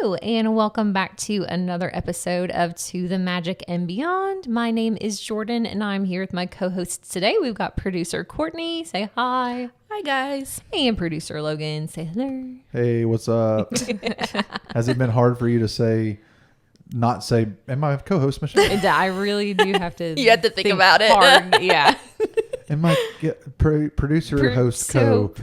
Hello, and welcome back to another episode of To the Magic and Beyond. My name is Jordan, and I'm here with my co-hosts today. We've got producer Courtney. Say hi. Hi, guys. And producer Logan. Say hello. Hey, what's up? Has it been hard for you to not say, and my co-host, Michelle? I really do have to. You have to think about it. Hard. Yeah. And my producer, host, co.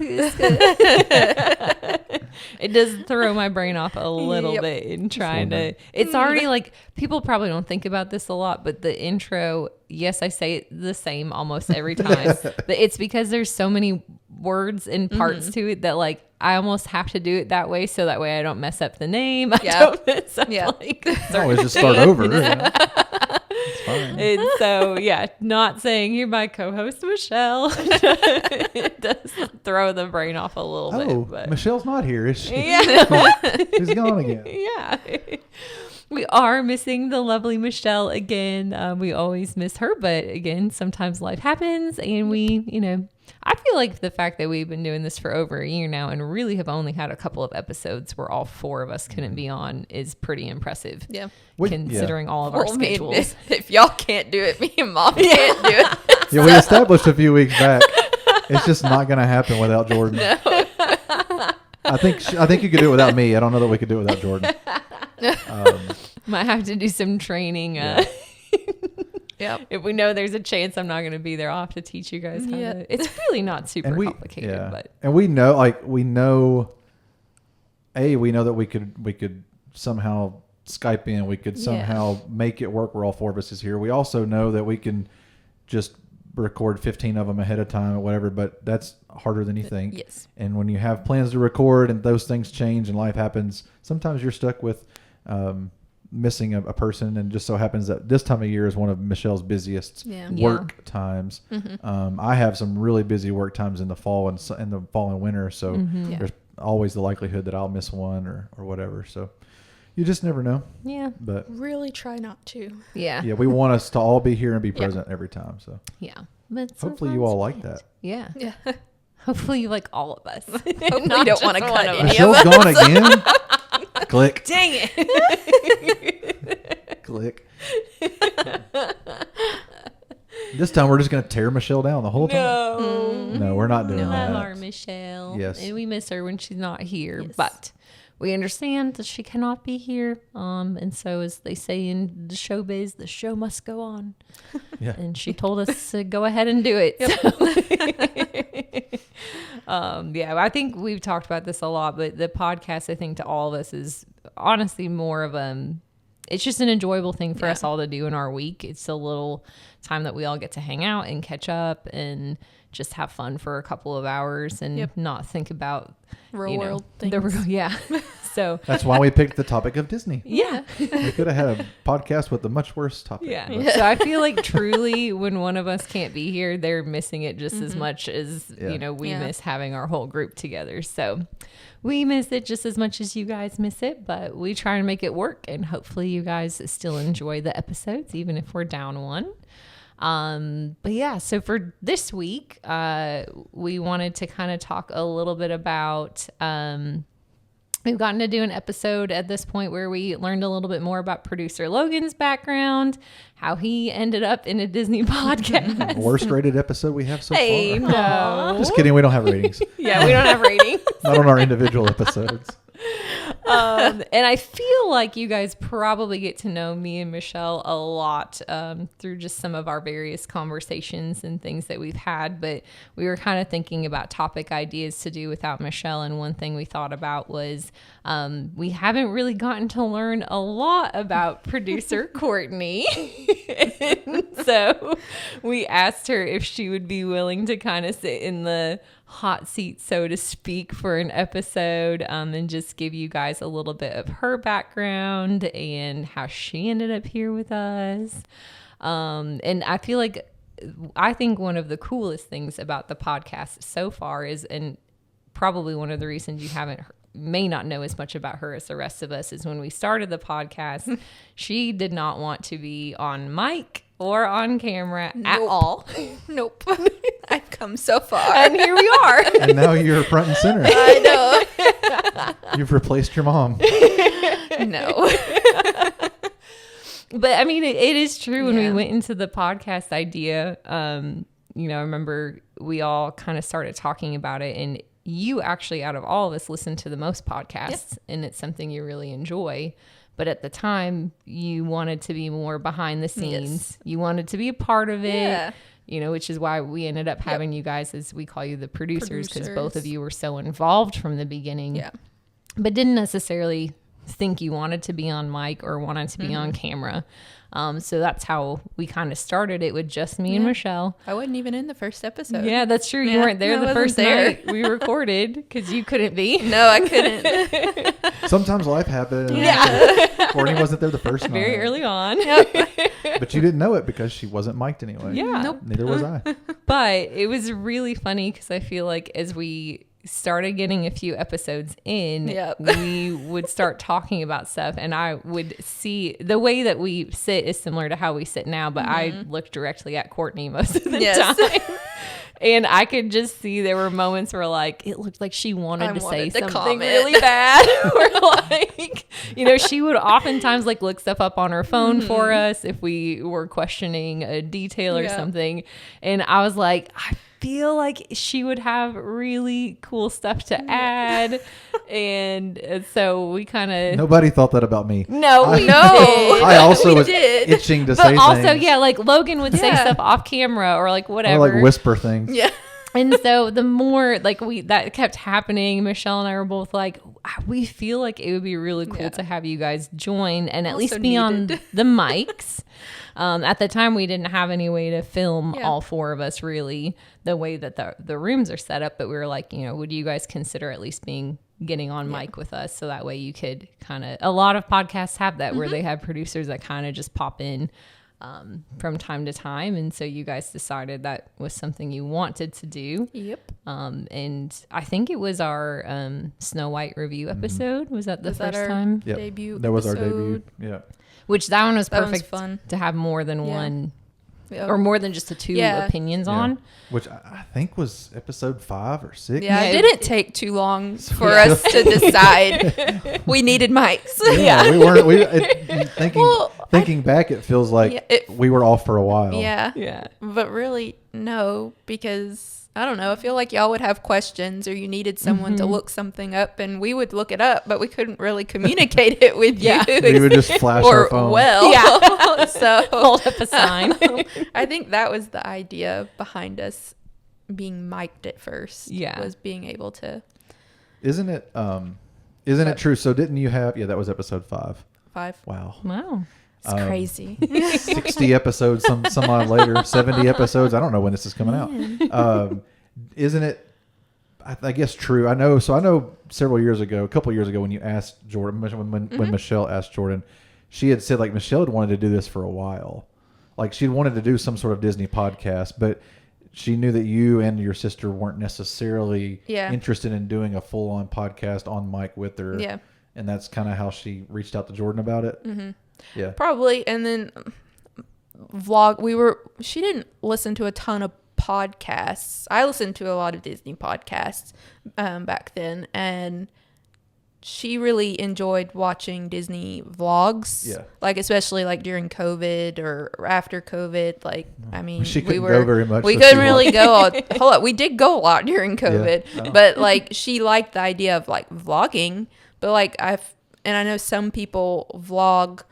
It does throw my brain off a little bit in trying to. It's already like, people probably don't think about this a lot, but the intro, yes, I say it the same almost every time. But it's because there's so many words and parts to it that like I almost have to do it that way, so that way I don't mess up the name. I don't mess up like always just start over. It's fine. And so, yeah, not saying you're my co-host, Michelle. It does throw the brain off a little bit. But Michelle's not here, is she? Yeah. She's gone again. Yeah. We are missing the lovely Michelle again. We always miss her, but again, sometimes life happens, and we, I feel like the fact that we've been doing this for over a year now and really have only had a couple of episodes where all four of us couldn't be on is pretty impressive. Yeah. Considering all of our schedules. If y'all can't do it, me and Mom can't do it. Yeah, we established a few weeks back. It's just not going to happen without Jordan. No. I think you could do it without me. I don't know that we could do it without Jordan. Might have to do some training. Yep. If we know there's a chance I'm not going to be there, I'll have to teach you guys how to. It's really not super complicated. But. And we know that we could somehow Skype in. We could somehow make it work where all four of us is here. We also know that we can just record 15 of them ahead of time or whatever, but that's harder than you think. Yes. And when you have plans to record and those things change and life happens, sometimes you're stuck with missing a person, and just so happens that this time of year is one of Michelle's busiest work times. Mm-hmm. I have some really busy work times in the fall and winter, so there's always the likelihood that I'll miss one or whatever. So you just never know. Yeah. But really try not to. Yeah. Yeah, we want us to all be here and be present every time. So yeah. But hopefully you all like that. Yeah. Yeah. Hopefully you like all of us. Hopefully you don't want to cut any Michelle's of us. gone again. Click. Dang it. Click. This time we're just going to tear Michelle down the whole time. No, we're not doing that. We love our Michelle. Yes. And we miss her when she's not here. Yes. But we understand that she cannot be here. And so as they say in the showbiz, the show must go on. Yeah. And she told us to go ahead and do it. Yep. I think we've talked about this a lot, but the podcast, I think, to all of us is honestly more of it's just an enjoyable thing for us all to do in our week. It's a little time that we all get to hang out and catch up and just have fun for a couple of hours and not think about real world things. So that's why we picked the topic of Disney. Yeah. We could have had a podcast with a much worse topic. Yeah. So I feel like truly when one of us can't be here, they're missing it just as much as, we miss having our whole group together. So we miss it just as much as you guys miss it, but we try and make it work. And hopefully you guys still enjoy the episodes, even if we're down one. So for this week, we wanted to kind of talk a little bit about, we've gotten to do an episode at this point where we learned a little bit more about producer Logan's background, how he ended up in a Disney podcast. Worst rated episode we have so far. No. Just kidding. We don't have ratings. Yeah, we don't have ratings. Not on our individual episodes. And I feel like you guys probably get to know me and Michelle a lot through just some of our various conversations and things that we've had. But we were kind of thinking about topic ideas to do without Michelle. And one thing we thought about was we haven't really gotten to learn a lot about producer Courtney. And so we asked her if she would be willing to kind of sit in the hot seat, so to speak, for an episode and just give you guys a little bit of her background and how she ended up here with us. And I think one of the coolest things about the podcast so far is, and probably one of the reasons you may not know as much about her as the rest of us, is when we started the podcast, she did not want to be on mic or on camera at all. Nope. I've come so far. And here we are. And now you're front and center. I know. You've replaced your mom. No. But I mean, it is true. When we Yeah. went into the podcast idea, you know, I remember we all kind of started talking about it, and you actually, out of all of us, listen to the most podcasts, and it's something you really enjoy. But at the time, you wanted to be more behind the scenes. Yes. You wanted to be a part of it. Yeah. You know, which is why we ended up having you guys, as we call you, the producers, because both of Producers. you were so involved from the beginning. Yeah. But didn't necessarily think you wanted to be on mic or wanted to be on camera. So that's how we kind of started it, with just me and Michelle. I wasn't even in the first episode. Yeah, that's true. You Yeah, weren't there I the wasn't first there. night we recorded because you couldn't be. No, I couldn't. Sometimes life happens. Courtney wasn't there the first night. Very early on. But you didn't know it because she wasn't mic'd anyway. Yeah. Nope. Neither was I. But it was really funny because I feel like as we started getting a few episodes in, Yep. we would start talking about stuff, and I would see the way that we sit is similar to how we sit now, but I look directly at Courtney most of the Yes. time. And I could just see there were moments where, like, it looked like she wanted to say wanted to something comment. really bad. Or, like, you know, she would oftentimes, like, look stuff up on her phone for us if we were questioning a detail or Yeah. something. And I was like, I feel like she would have really cool stuff to add. And so we kind of... Nobody thought that about me. No, we No. did. I also We was did. itching to But say also, things. yeah, like Logan would say Yeah. stuff off camera or like Or whatever. like whisper things. Yeah. And so the more like that kept happening, Michelle and I were both like, we feel like it would be really cool Yeah. to have you guys join and at Also least be on needed. the mics. At the time, we didn't have any way to film Yeah. all four of us really the way that the rooms are set up. But we were like, you know, would you guys consider at least getting on mic with us? So that way you could kind of, a lot of podcasts have that where they have producers that kind of just pop in from time to time. And so you guys decided that was something you wanted to do. Yep. And I think it was our Snow White review episode. Was that the Was that first our time? Yep. debut? That was our episode? debut. Yeah. Which that one was That one's perfect fun. to have more than Yeah. one Yep. or more than just the two Yeah. opinions Yeah. on. Which I think was episode 5 or 6. Yeah, Yeah, it didn't take too long for Yeah. us to decide. We needed mics. Yeah, we weren't. Thinking Well, thinking back, it feels like Yeah, we were off for a while. Yeah. Yeah. But really, no, because I don't know. I feel like y'all would have questions or you needed someone to look something up, and we would look it up, but we couldn't really communicate it with Yeah. you. We would just flash or our phone. well. Yeah. So Hold up a sign. I think that was the idea behind us being mic'd at first. Yeah. Was being able to Isn't it? Isn't it true? So didn't you have? Yeah, that was episode 5. 5. Wow. Wow. It's crazy. 60 episodes, some odd later, 70 episodes. I don't know when this is coming out. Isn't it? I guess true. I know. So I know several years ago, a couple years ago, when you asked Jordan, when Michelle asked Jordan, she had said like Michelle had wanted to do this for a while, like she'd wanted to do some sort of Disney podcast, but she knew that you and your sister weren't necessarily interested in doing a full-on podcast on mic with her. Yeah. And that's kind of how she reached out to Jordan about it. Mm-hmm. Yeah. Probably. And then she didn't listen to a ton of podcasts. I listened to a lot of Disney podcasts back then, and she really enjoyed watching Disney vlogs. Yeah. Like especially like during COVID or after COVID. Like I mean, She couldn't go very much, We so couldn't she really watched. go. Hold up, we did go a lot during COVID, Oh. but like she liked the idea of like vlogging. But like I know some people vlog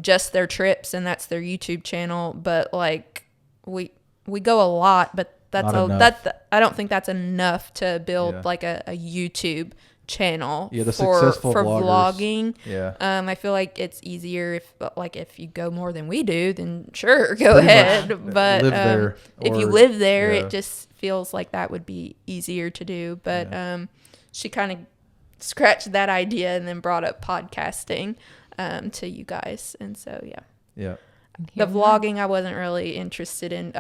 just their trips and that's their YouTube channel. But like we go a lot, but that's Not enough. I don't think that's enough to build Yeah. like a YouTube channel Yeah, the for successful vloggers. vlogging. Yeah. I feel like it's easier if you go more than we do, then sure, go Pretty ahead. much. But Live there, if you or- live there, yeah. it just feels like that would be easier to do. But she kind of scratched that idea and then brought up podcasting to you guys. And so, yeah. Yeah. The vlogging I wasn't really interested in.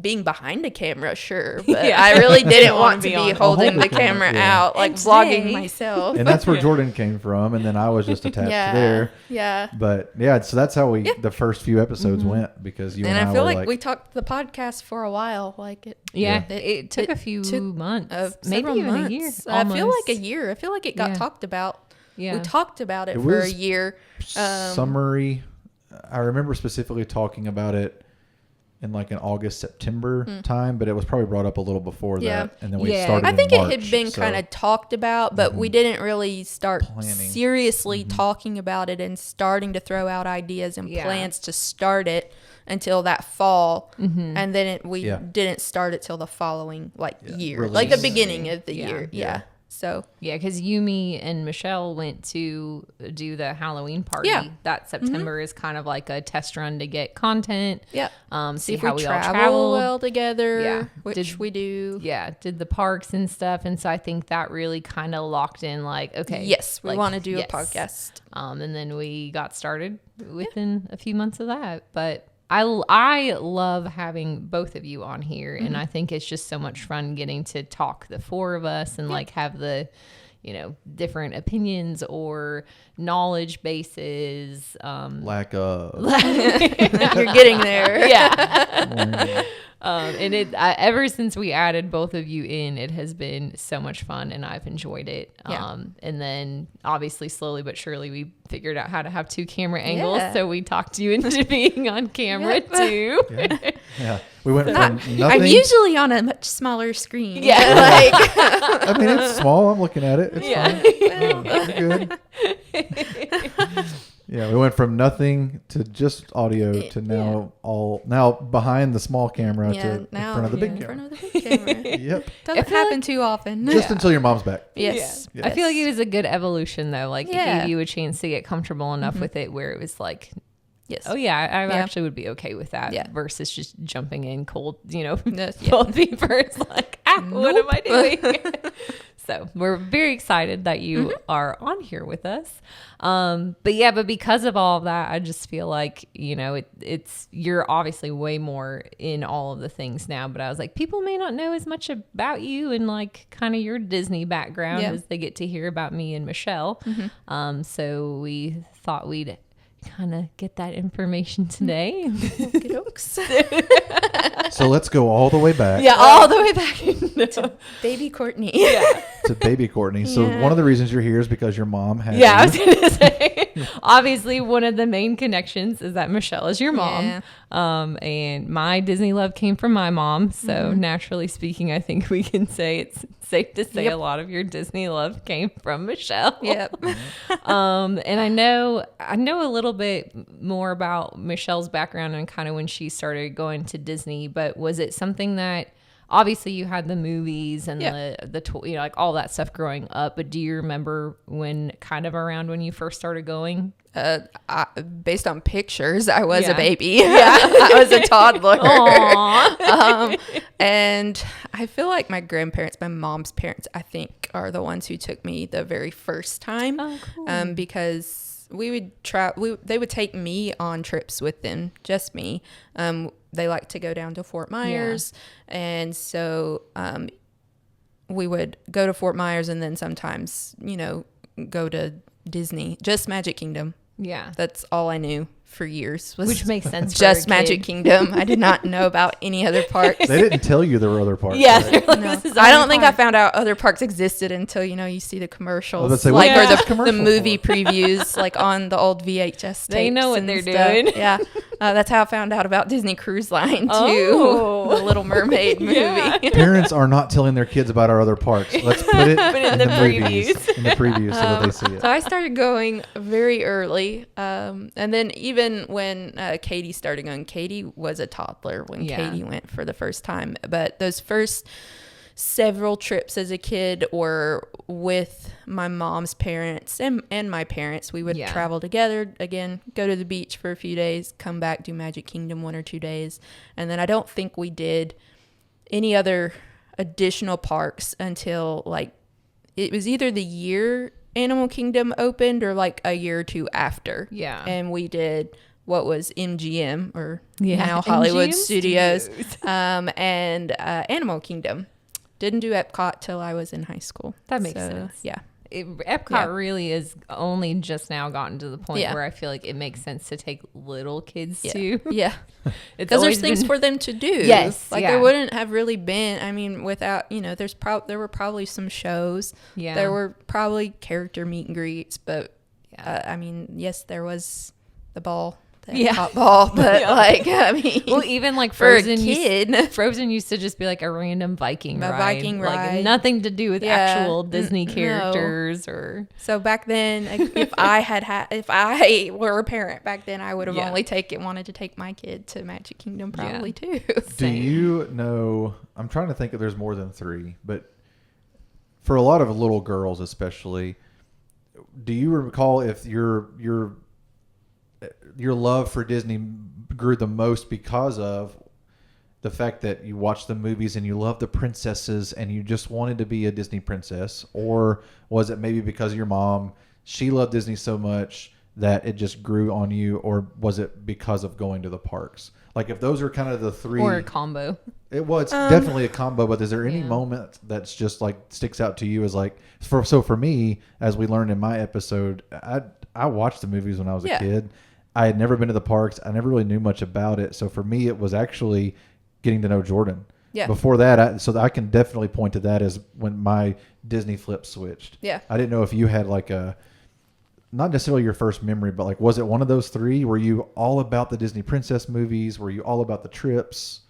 Being behind a camera, sure, but Yeah. I really didn't wanna want to be be on it. holding Hold the the camera, camera yeah. out, like And vlogging Jay. myself. And that's where Jordan came from, and then I was just attached there. Yeah. But yeah, so that's how the first few episodes went, because you and, And I feel were like we talked the podcast for a while. Like it Yeah. Yeah. It took a few months. of Maybe several even months. a year. I feel almost. like a year. I feel like it got Yeah. talked about We talked about it It for a was year. Summary. I remember specifically talking about it in like an August, September time, but it was probably brought up a little before that. And then we started I think in March, it had been kind of talked about, but we didn't really start Planning. seriously talking about it and starting to throw out ideas and plans to start it until that fall. And then we didn't start it till the following year, Release. like the beginning of the year. Yeah. So because Yumi and Michelle went to do the Halloween party that September is kind of like a test run to get content. See if how we we all travel travel well together, which we do. Did the parks and stuff, and so I think that really kind of locked in. Like, okay, yes, we want to do a podcast. And then we got started within a few months of that, but. I love having both of you on here, and I think it's just so much fun getting to talk, the four of us, and like have the, different opinions or knowledge bases. Lack of. You're getting there. Yeah. And ever since we added both of you in, it has been so much fun, and I've enjoyed it. And then obviously slowly but surely we figured out how to have 2 camera angles. So we talked you into being on camera too. Yeah. We went from nothing. I'm usually on a much smaller screen. Yeah. I mean, it's small. I'm looking at it. It's fine. Good. Yeah, we went from nothing to just audio to now behind the small camera to in front of the big camera. Yep. Doesn't happen too often. Just until your mom's back. Yes. I feel like it was a good evolution though. Like it gave you a chance to get comfortable enough with it where it was like, I actually would be okay with that versus just jumping in cold, cold feet first. Like, what am I doing? So we're very excited that you are on here with us. But because of all of that, I just feel like, you're obviously way more in all of the things now, but I was like, people may not know as much about you and like kind of your Disney background as they get to hear about me and Michelle. So we thought we'd kind of get that information today. So let's go all the way back. All the way back to baby Courtney. To baby Courtney. So one of the reasons you're here is because your mom had I was going to say, obviously one of the main connections is that Michelle is your mom. And my Disney love came from my mom. So naturally speaking, I think we can say it's safe to say a lot of your Disney love came from Michelle. And I know a little bit more about Michelle's background and kind of when she started going to Disney, but was it something that obviously you had the movies and the like all that stuff growing up, but do you remember when kind of around when you first started going? Based on pictures, I was a baby. I was a toddler. And I feel like my grandparents, my mom's parents, I think are the ones who took me the very first time. Oh, cool. Because we would they would take me on trips with them, just me. They like to go down to Fort Myers. And so we would go to Fort Myers and then sometimes, go to Disney, just Magic Kingdom. Yeah. That's all I knew for years. Which makes sense. Just Magic Kingdom. I did not know about any other parks. They didn't tell you there were other parks. Right? No. I don't think I found out other parks existed until, you see the commercials. Say, or the movie previews, like on the old VHS tapes. They know what they're doing. Yeah. That's how I found out about Disney Cruise Line, too. The Little Mermaid movie. Parents are not telling their kids about our other parks. Let's put it in the previews. In the previews so that they see it. So I started going very early. And then even when Katie started going, Katie was a toddler when Katie went for the first time. But those first several trips as a kid were with my mom's parents and my parents. We would travel together, again, go to the beach for a few days, come back, do Magic Kingdom 1 or 2 days. And then I don't think we did any other additional parks until like it was either the year Animal Kingdom opened or like a year or two after. Yeah. And we did what was MGM or now Hollywood Studios and Animal Kingdom. Didn't do Epcot till I was in high school. That makes sense. Yeah. Epcot really is only just now gotten to the point Yeah. where I feel like it makes sense to take little kids Yeah. to. Yeah. It's Because always there's things been- for them to do. Yes, Like yeah. there wouldn't have really been, I mean, without, there were probably some shows. Yeah. There were probably character meet and greets, but Yeah. I mean, yes, there was the ball. Yeah. Hot ball, but Yeah. like, I mean, Well, even like for a Frozen, kid. Frozen used to just be like a random Viking A ride. Viking like ride. nothing to do with Yeah. actual Disney No. characters or. So back then, if I were a parent back then, I would have Yeah. only wanted to take my kid to Magic Kingdom probably too. Do you know? I'm trying to think if there's more than 3, but for a lot of little girls, especially, do you recall if your love for Disney grew the most because of the fact that you watched the movies and you loved the princesses and you just wanted to be a Disney princess, or was it maybe because of your mom? She loved Disney so much that it just grew on you, or was it because of going to the parks? Like if those are kind of the 3, Or a combo. it's definitely a combo, but is there any Yeah. moment that's just like sticks out to you as like, for me, as we learned in my episode, I watched the movies when I was a kid. I had never been to the parks. I never really knew much about it. So for me, it was actually getting to know Jordan. Yeah. Before that, so I can definitely point to that as when my Disney flip switched. Yeah. I didn't know if you had like not necessarily your first memory, but like, was it one of those 3? Were you all about the Disney princess movies? Were you all about the trips?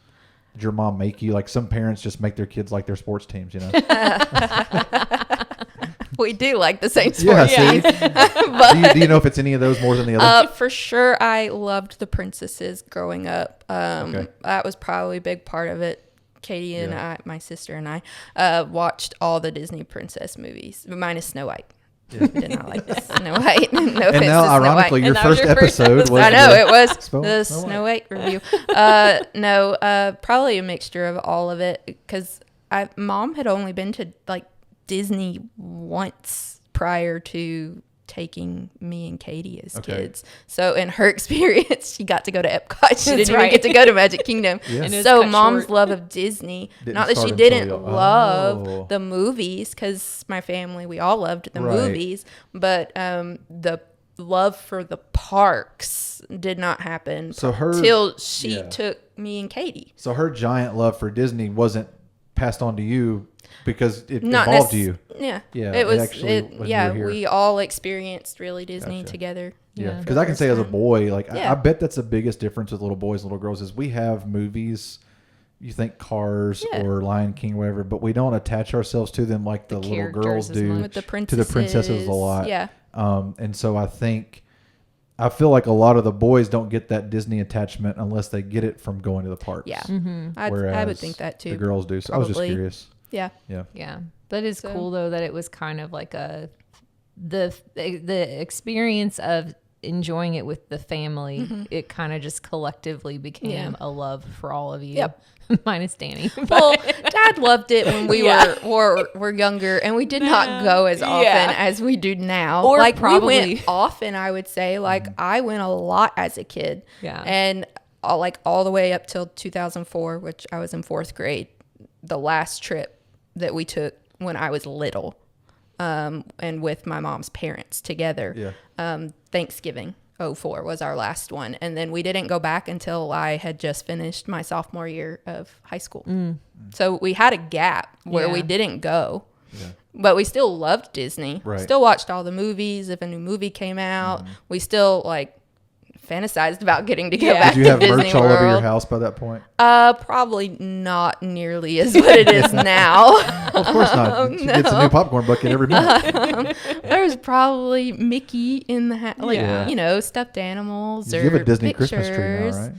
Did your mom make you, like some parents just make their kids like their sports teams, We do like the same Yeah, sports. see? But do you know if it's any of those more than the other? for sure, I loved the princesses growing up. Okay. That was probably a big part of it. Katie and Yeah. my sister and I, watched all the Disney princess movies, minus Snow White. I did not like Snow White. No offense And now, to Snow ironically, White. your And that was first your first episode was I know it was Snow the White. Snow White review. Probably a mixture of all of it because Mom had only been to like Disney once prior to taking me and Katie as kids. So in her experience, she got to go to Epcot. She didn't even right. get to go to Magic Kingdom. Yeah. And it was So cut Mom's short. love of Disney, Didn't not that she start didn't until you- love Oh. the movies, because my family, we all loved the Right. movies, but the love for the parks did not happen So her- till she yeah. took me and Katie. So her giant love for Disney wasn't passed on to you because it Not involved necess- you. Yeah. Yeah, It it was, actually- when you yeah, were here. we all experienced really Disney Gotcha. together. Yeah, Yeah. because I can say as a boy, like Yeah. I bet that's the biggest difference with little boys and little girls is we have movies. You think Cars Yeah. or Lion King, whatever, but we don't attach ourselves to them like the little characters girls as do much. With the to princesses. the princesses a lot. Yeah. And so I feel like a lot of the boys don't get that Disney attachment unless they get it from going to the parks. Yeah. Mm-hmm. I Whereas would think that too. the girls do. So I was just probably. curious. Yeah. Yeah. Yeah, that is So- cool though that it was kind of like the experience of enjoying it with the family. It kind of just collectively became Yeah. a love for all of you, Yep. minus Danny. Well, Dad loved it when we Yeah. were younger, and we did not go as often Yeah. as we do now. Or like probably- we went often, I would say. Like I went a lot as a kid. Yeah. And all the way up till 2004, which I was in 4th grade, the last trip that we took when I was little, and with my mom's parents together. Yeah. Thanksgiving 04 was our last one, and then we didn't go back until I had just finished my sophomore year of high school. So we had a gap where we Yeah. didn't go, Yeah. but we still loved Disney. Right. Still watched all the movies. If a new movie came out, we still like fantasized about getting to go Yeah. back Did you to have Disney merch all over your World. house by that point? Probably not nearly as what it is now. Well, of course not. She gets a new popcorn bucket every month. There was probably Mickey in the like Yeah. stuffed animals You or have a Disney pictures. Christmas tree now, right?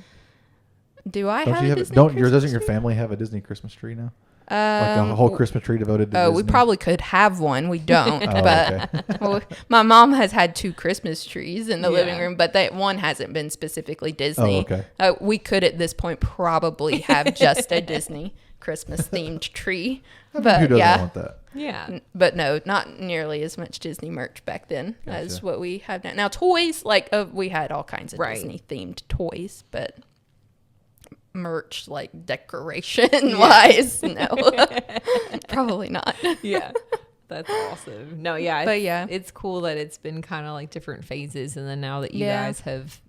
Do I Don't have you a have Disney it? Don't Christmas doesn't your tree? family have a Disney Christmas tree now? Like a Um, whole Christmas tree devoted to Oh, Disney? we probably could have one. We don't. Oh, but okay. well, my mom has had 2 Christmas trees in the living Yeah. room, but that one hasn't been specifically Disney. Oh, okay. We could at this point probably have just a Disney Christmas themed tree. Who But doesn't yeah. want that? Yeah. But no, not nearly as much Disney merch back then as Gotcha. what we have now. Now toys, like we had all kinds of Right. Disney themed toys, but merch like decoration wise, no, probably not. Yeah. That's awesome. No, yeah. But yeah. It's cool that it's been kind of like different phases. And then now that you Yeah. guys have,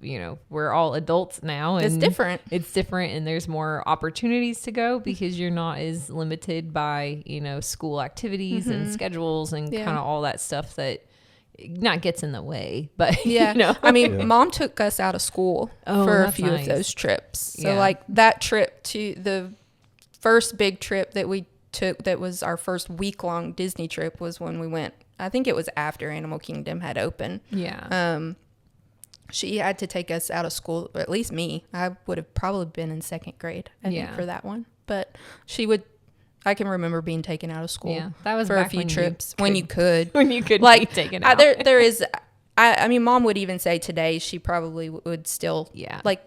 we're all adults now. And It's different. It's different. And there's more opportunities to go because you're not as limited by, school activities and schedules and Yeah. kind of all that stuff that not gets in the way. But, Yeah. I mean, Yeah. Mom took us out of school for a that's few nice. of those trips. So Yeah. like that trip to the first big trip that we took, that was our first week-long Disney trip, was when we went, I think it was after Animal Kingdom had opened. Yeah. She had to take us out of school, or at least me. I would have probably been in second grade, I think, Yeah. for that one. But I can remember being taken out of school Yeah, that was for a back few when you trips when you could. when you could Like, be taken I- out. there is, I mean, Mom would even say today she probably would still, Yeah. like,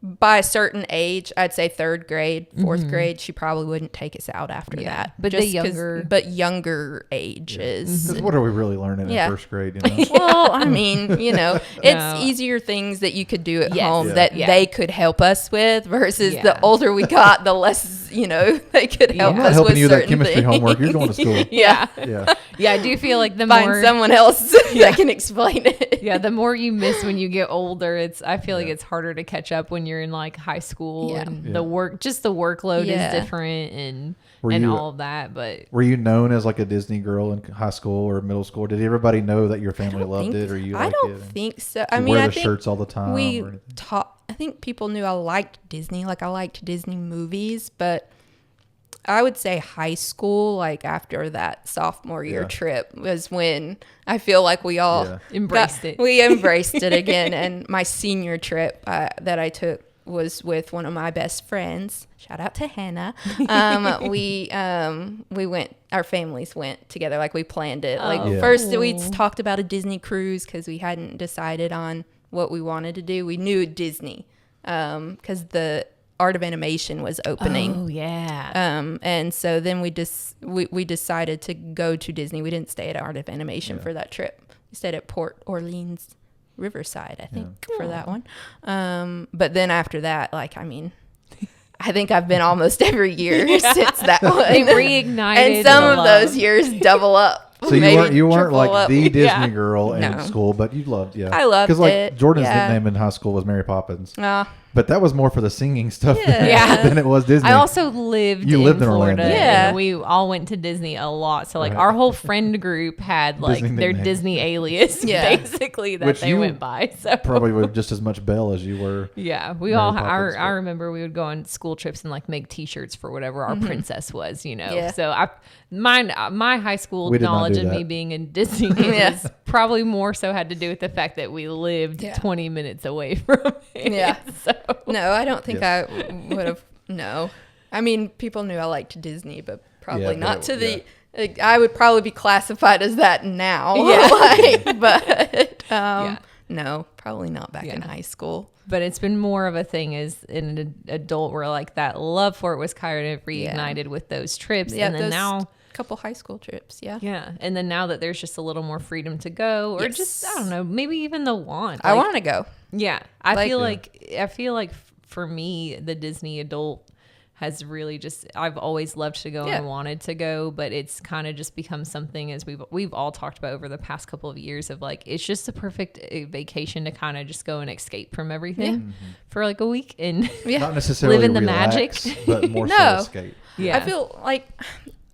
by a certain age, I'd say third grade, fourth grade, she probably wouldn't take us out after Yeah. that. But the younger- younger ages. 'Cause what are we really learning Yeah. in first grade? You know? Well, I mean, it's No. easier things that you could do at Yes. home Yeah. that Yeah. they could help us with versus Yeah. the older we got, the less, they could help Yeah. I'm not us helping with you with that certain chemistry things. homework. You're going to school. Yeah. Yeah. Yeah, I do feel like the Find more someone else that can explain it. yeah, the more you miss when you get older, I feel like it's harder to catch up when you're in like high school Yeah. and Yeah. the workload Yeah. is different and Were you- all of that. But Were you known as like a Disney girl in high school or middle school? Did everybody know that your family loved it, or you? I like don't it? think so. Did I you mean, wear I the think shirts all the time. we or anything? taught. I think people knew I liked Disney. Like, I liked Disney movies, but I would say high school, like after that sophomore year Yeah. trip, was when I feel like we all Yeah. embraced it. We embraced it again. And my senior trip that I took was with one of my best friends. Shout out to Hannah. We went. Our families went together. Like, we planned it. Like, Yeah. first we Cool. talked about a Disney cruise because we hadn't decided on what we wanted to do. We knew Disney because the Art of Animation was opening. Oh yeah. And so then we decided to go to Disney. We didn't stay at Art of Animation for that trip. We stayed at Port Orleans Riverside, I think, for that one. But then after that, like, I mean, I think I've been almost every year since that one. They reignited and some the of love. those years double up. So you maybe weren't triple like up. the Disney Yeah. girl in No. school, but you loved I loved because like it, Jordan's yeah. nickname in high school was Mary Poppins, Uh, but that was more for the singing stuff Yeah. than it was Disney. I also lived You in lived in Florida. Orlando. Yeah. And we all went to Disney a lot. So like Right. our whole friend group had like Disney their nickname. Disney alias Yeah. basically that Which they you went by. So probably with just as much Belle as you were. yeah, we Mary all. Poppins, I remember we would go on school trips and like make T-shirts for whatever our princess was, Yeah. So my high school We did not knowledge do of me that. being in Disney Yeah. is probably more so had to do with the fact that we lived Yeah. 20 minutes away from it. Yeah. So no, I don't think I would have. No. I mean, people knew I liked Disney, but probably Yeah, not but to it- the. Like, I would probably be classified as that now. Yeah. But Yeah. no, probably not back in Yeah. high school. but it's been more of a thing as an adult where like that love for it was kind of reignited with those trips. Yeah, And then those now, couple high school trips. Yeah. yeah. And then now that there's just a little more freedom to go or Yes. just, I don't know, maybe even the want. I Like, want to go. yeah. I Like- feel like for me, the Disney adult has really just, I've always loved to go Yeah. and wanted to go, but it's kind of just become something as we've all talked about over the past couple of years of like, it's just a perfect vacation to kind of just go and escape from everything for like a week and Yeah. Not necessarily Live in the relax, magic. but more No. so escape. yeah. I feel like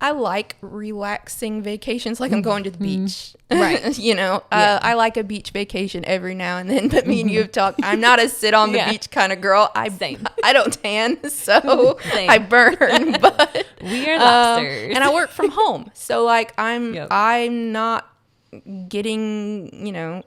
I like relaxing vacations, like I'm going to the beach. Right. Yeah. I like a beach vacation every now and then, but me and you have talked. I'm not a sit on the Yeah. beach kind of girl. Same. I don't tan, so Same. I burn, but We are lobsters. and I work from home. So like I'm Yep. not getting,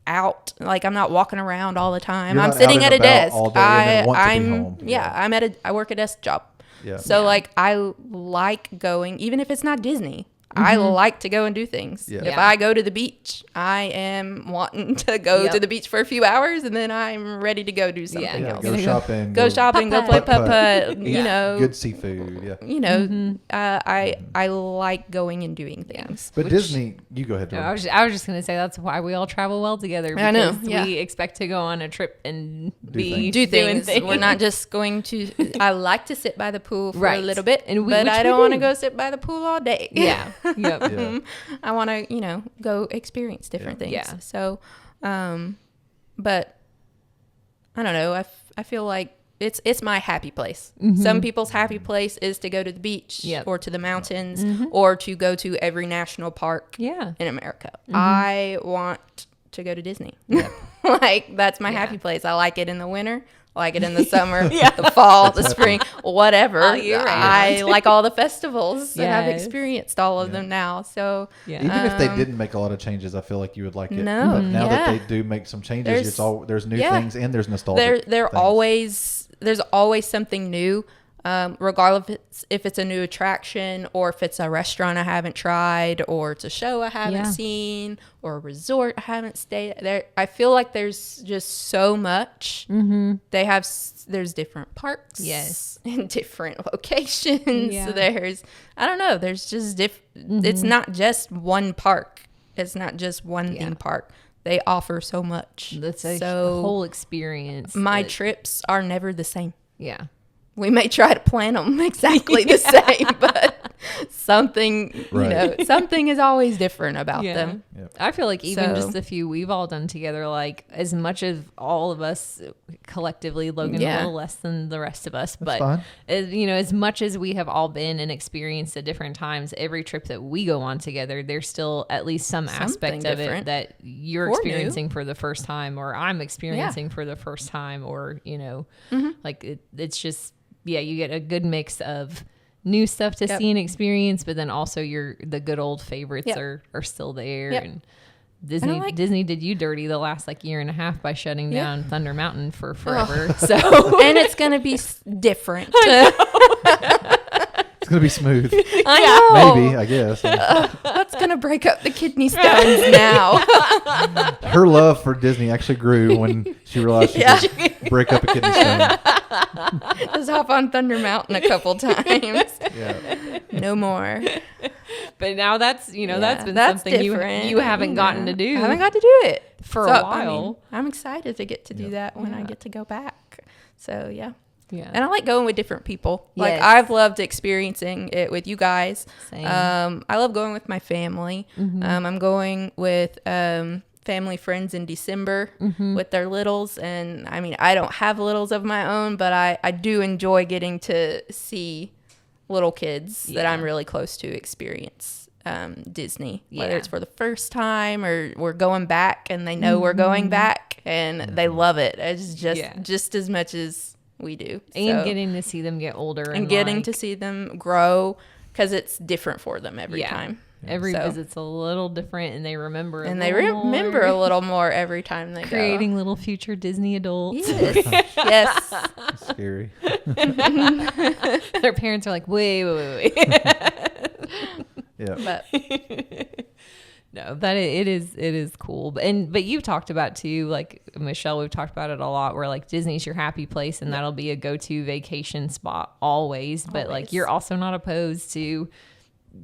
out. Like I'm not walking around all the time. You're I'm not sitting out at and a about desk. all day and then want to be I'm home. Yeah. I work a desk job. Yeah. So like I like going, even if it's not Disney. I like to go and do things. Yeah. If Yeah. I go to the beach, I am wanting to go Yep. to the beach for a few hours and then I'm ready to go do something Yeah, else. go Gonna go- shopping. Go shopping, go play putt-putt. putt-putt, Yeah. Good seafood. Yeah. I like going and doing things. But Disney, you go ahead. No, Jordan. I was just gonna say that's why we all travel well together. Because I know, yeah. we expect to go on a trip and things. Do doing things. We're not just going to. I like to sit by the pool for a Right. little bit, And but which I we don't want to do. go sit by the pool all day. Yeah, Yep. Yeah. I want to, go experience different things. Yeah. So, but I don't know. I feel like it's my happy place. Some people's happy place is to go to the beach or to the mountains or to go to every national park in America. I want to go to Disney. Like, that's my happy place. I like it in the winter. I like it in the summer, the fall, the spring, whatever. I like all the festivals and I've experienced all of them now. So even if they didn't make a lot of changes, I feel like you would like it. No, but now that they do make some changes, there's new things and there's nostalgia. There's always something new. Regardless if it's a new attraction or if it's a restaurant I haven't tried or it's a show I haven't seen or a resort I haven't stayed there. I feel like there's just so much. There's different parks, in different locations. There's, I don't know, there's just it's not just one park. It's not just one theme park. They offer so much. That's a whole experience. My trips are never the same. Yeah. We may try to plan them exactly the same, but something, something is always different about them. Yep. I feel like even just the few we've all done together, like as much as all of us collectively, Logan a little less than the rest of us, but as much as we have all been and experienced at different times, every trip that we go on together, there's still at least some aspect of it that you're experiencing for the first time, or I'm experiencing for the first time, or like it's just. Yeah, you get a good mix of new stuff to see and experience, but then also the good old favorites are still there. And Disney did you dirty the last year and a half by shutting down Thunder Mountain for forever. So and it's gonna be different. It's gonna be smooth. I know. Maybe, I guess. That's gonna break up the kidney stones now. Her love for Disney actually grew when she realized she could break up a kidney stone. Just hop on Thunder Mountain a couple times. No more. But now that's that's been something you haven't gotten to do. I haven't got to do it for a while. I'm excited to get to do that when I get to go back. So Yeah. And I like going with different people. Like, I've loved experiencing it with you guys. Same. I love going with my family. I'm going with family friends in December with their littles. And I mean, I don't have littles of my own, but I do enjoy getting to see little kids that I'm really close to experience Disney, whether it's for the first time or we're going back and they know we're going back and they love it. It's just as much as we do. And getting to see them get older. And getting to see them grow, because it's different for them every time. Every visit's a little different, and they remember a little more every time they creating little future Disney adults. Yes. That's scary. Their parents are like, wait. Yeah. But no, that it is cool. But you've talked about too, like Michelle, we've talked about it a lot, where like Disney's your happy place and that'll be a go-to vacation spot always. But like you're also not opposed to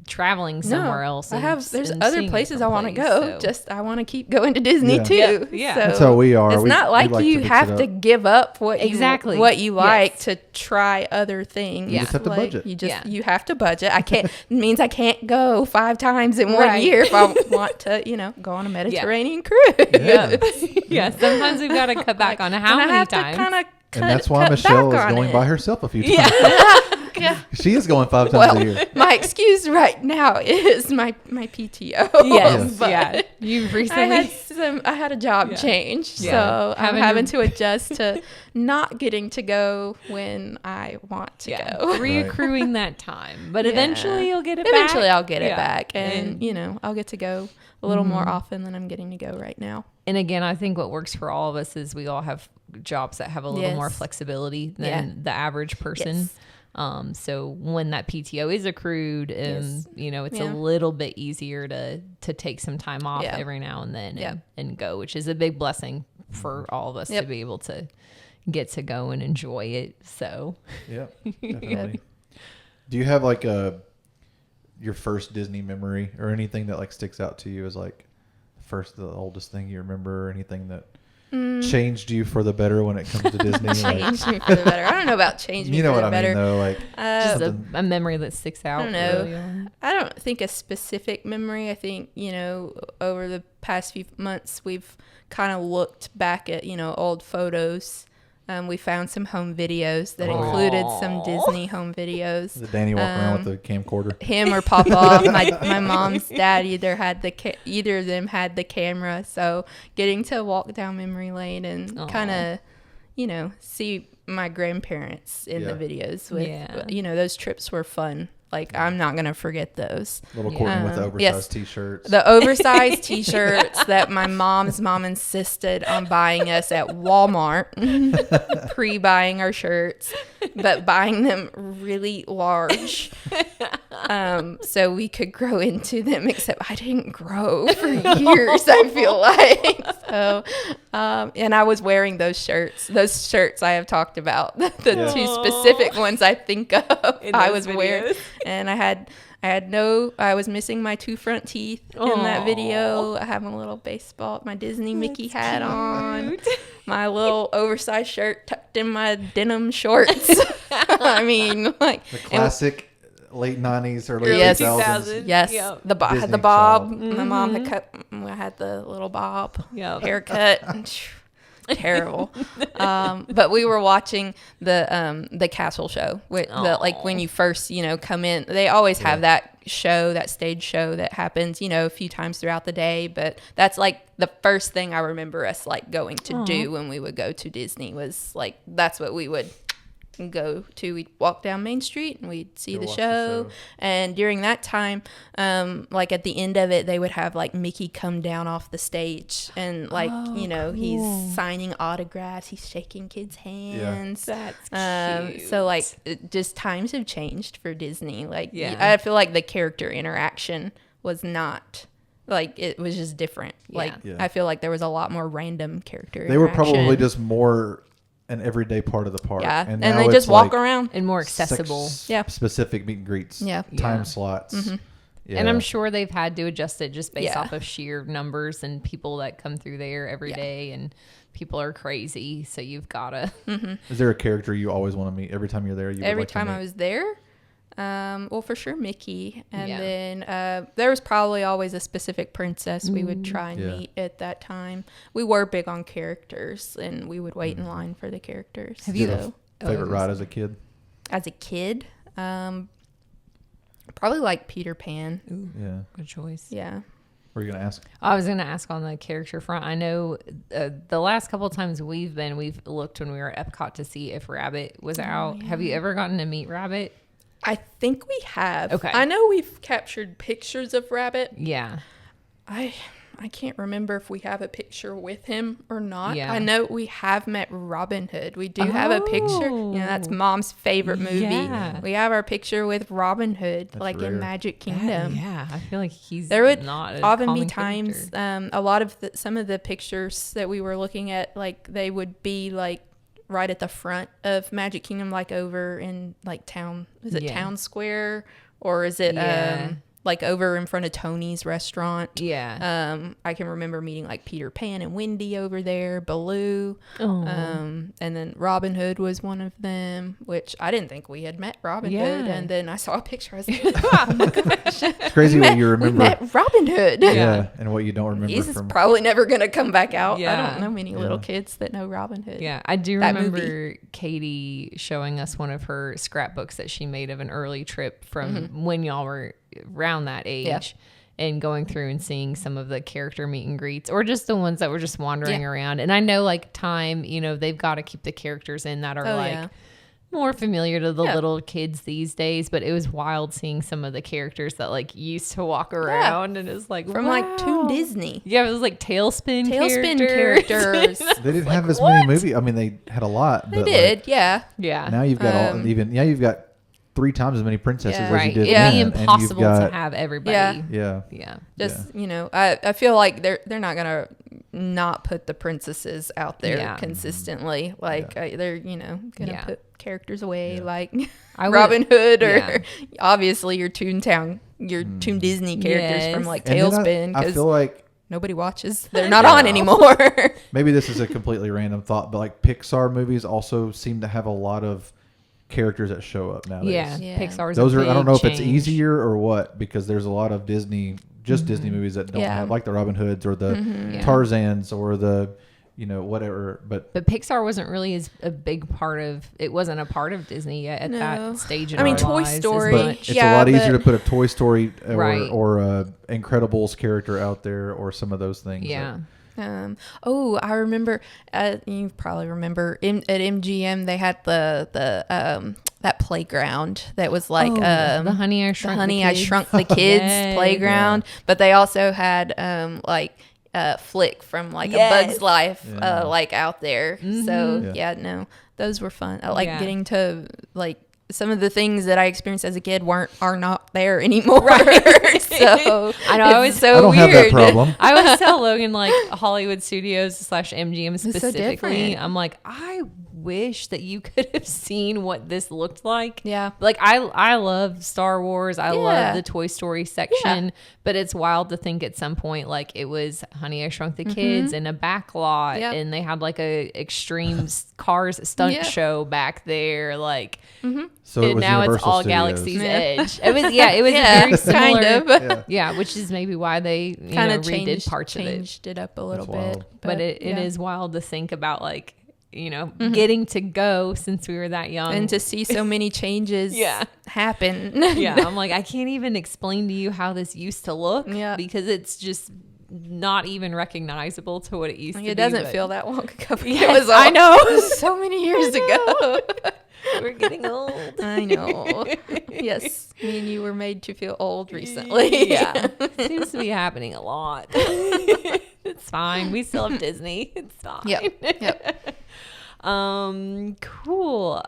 traveling somewhere else. There's other places I want to go. So. I want to keep going to Disney too. Yeah. So that's how we are. It's not like you have to give up what you like to try other things. You just have to budget. You have to budget. It means I can't go 5 times in 1 year if I want to, go on a Mediterranean cruise. Yeah. Sometimes we've got to cut back on how many times. And that's why Michelle is going by herself a few times. Yeah. She is going 5 times a year. My excuse right now is my PTO. Yes. You've recently. I had a job change, so I'm having to adjust to not getting to go when I want to go. Reaccruing that time, but eventually you'll get it back. Eventually I'll get it back, and I'll get to go a little more often than I'm getting to go right now. And again, I think what works for all of us is we all have jobs that have a little more flexibility than the average person. So when that PTO is accrued, it's a little bit easier to take some time off every now and then and go, which is a big blessing for all of us to be able to get to go and enjoy it. So yeah, definitely. Do you have like your first Disney memory or anything that like sticks out to you as like the oldest thing you remember, or anything that changed you for the better when it comes to Disney? Changed me for the better. I don't know about changed me You know for what the I better. mean, though. Like, Just a memory that sticks out. I don't know. early on. I don't think a specific memory. I think, over the past few months, we've kind of looked back at, old photos. We found some home videos that included some Disney home videos. the Danny walking around with the camcorder. Him or Papa, my mom's dad, either of them had the camera. So getting to walk down memory lane and kind of, see my grandparents in the videos with, those trips were fun. Like, I'm not going to forget those. Little Courtney with the oversized T-shirts. The oversized T-shirts that my mom's mom insisted on buying us at Walmart, pre-buying our shirts, but buying them really large so we could grow into them, except I didn't grow for years, I feel like. So, and I was wearing those shirts. Those shirts I have talked about, the two specific ones I think of, I was wearing. And I was missing my 2 front teeth in that video. I have a little my Disney Mickey hat on, my little oversized shirt tucked in my denim shorts. I mean, like the classic late 90s, early 2000s. Yes. Yep. I had the bob. My mom had the little bob haircut. Terrible. But we were watching the castle show like when you first come in, they always have that stage show that happens a few times throughout the day, but that's like the first thing I remember us like going to do when we would go to Disney. Was like that's what we would go to. We'd walk down Main Street and we'd see the show. And during that time, like at the end of it, they would have like Mickey come down off the stage and like cool. He's signing autographs, he's shaking kids' hands. That's cute. So like just times have changed for Disney. Like I feel like the character interaction was not like, it was just different. I feel like there was a lot more random character they interaction. were probably just more an everyday part of the park. Yeah, and they just walk around. And more accessible. Specific meet and greets. Time slots. Mm-hmm. Yeah. And I'm sure they've had to adjust it just based off of sheer numbers and people that come through there every day. And people are crazy. So you've got to. Mm-hmm. Is there a character you always want to meet every time you're there? Every time I was there? Well, for sure Mickey, and then there was probably always a specific princess we would try and meet at that time. We were big on characters, and we would wait in line for the characters. Have you have a favorite ride as a kid? As a kid, probably like Peter Pan. Ooh, good choice. Yeah. What are you gonna ask? I was gonna ask on the character front. I know the last couple of times we've looked when we were at Epcot to see if Rabbit was out. Yeah. Have you ever gotten to meet Rabbit? I think we have. Okay. I know we've captured pictures of Rabbit. Yeah. I can't remember if we have a picture with him or not. Yeah. I know we have met Robin Hood. We do have a picture. That's Mom's favorite movie. Yeah. We have our picture with Robin Hood, That's like rare. in Magic Kingdom. I feel like there would not often be times, a lot of some of the pictures that we were looking at, like they would be like right at the front of Magic Kingdom, like over in like town. Is it Town Square, or is it like over in front of Tony's restaurant? I can remember meeting like Peter Pan and Wendy over there, Baloo, and then Robin Hood was one of them, which I didn't think we had met Robin Hood, and then I saw a picture. I was like, oh my gosh, it's crazy what you remember. We met Robin Hood. And what you don't remember. He's probably never gonna come back out. I don't know many little kids that know Robin Hood. I do remember Katie showing us one of her scrapbooks that she made of an early trip from when y'all were around that age, and going through and seeing some of the character meet and greets, or just the ones that were just wandering around. And I know like time, they've got to keep the characters in that are more familiar to the little kids these days, but it was wild seeing some of the characters that like used to walk around, and it's like from like Toon Disney. It was like Tailspin characters. They didn't have as many movies. I mean, they had a lot. They did, Now you've got you've got 3 times as many princesses as you did. It'd be impossible to have everybody. Just I feel like they're not gonna not put the princesses out there consistently. Like they're gonna put characters away like Robin Hood or obviously your Toontown, your Toon Disney characters from like Tailspin. I feel like nobody watches. They're not on anymore. Maybe this is a completely random thought, but like Pixar movies also seem to have a lot of characters that show up nowadays. Yeah. Pixar's Those a are, I don't know big if it's change. easier or what, because there's a lot of Disney movies that don't have, like the Robin Hoods or the Tarzans or the, whatever. But Pixar wasn't really a big part of, it wasn't a part of Disney yet at that stage in our Toy lives as Story. much. it's a lot easier to put a Toy Story Right. or a Incredibles character out there, or some of those things. Yeah. I remember. You probably remember at MGM they had the that playground that was like the Honey I Shrunk the Kids. Kids playground, but they also had Flick from like a Bug's Life like out there. So those were fun. I like getting to like some of the things that I experienced as a kid are not there anymore. So I know, I was so I don't weird. have that problem. I always tell Logan, like Hollywood Studios / MGM specifically, different. I'm like, I wish that you could have seen what this looked like. Yeah. Like I love Star Wars. I love the Toy Story section, but it's wild to think at some point like it was Honey I Shrunk the Kids in a back lot, and they had like a extreme cars stunt show back there, like. So it was now Universal it's all Studios. Galaxy's Edge. It was a very similar, kind of. which is maybe why they Kind of redid parts of it. changed it up a little That's wild. bit. But it is wild to think about, like, getting to go since we were that young and to see so many changes happen. I'm like, I can't even explain to you how this used to look because it's just not even recognizable to what it used to be. It doesn't feel that long ago. Yes, It was I know. so many years ago. We're getting old. I know. Yes, me and you were made to feel old recently. Yeah, seems to be happening a lot. It's fine. We still have Disney. It's fine. Yep. Cool.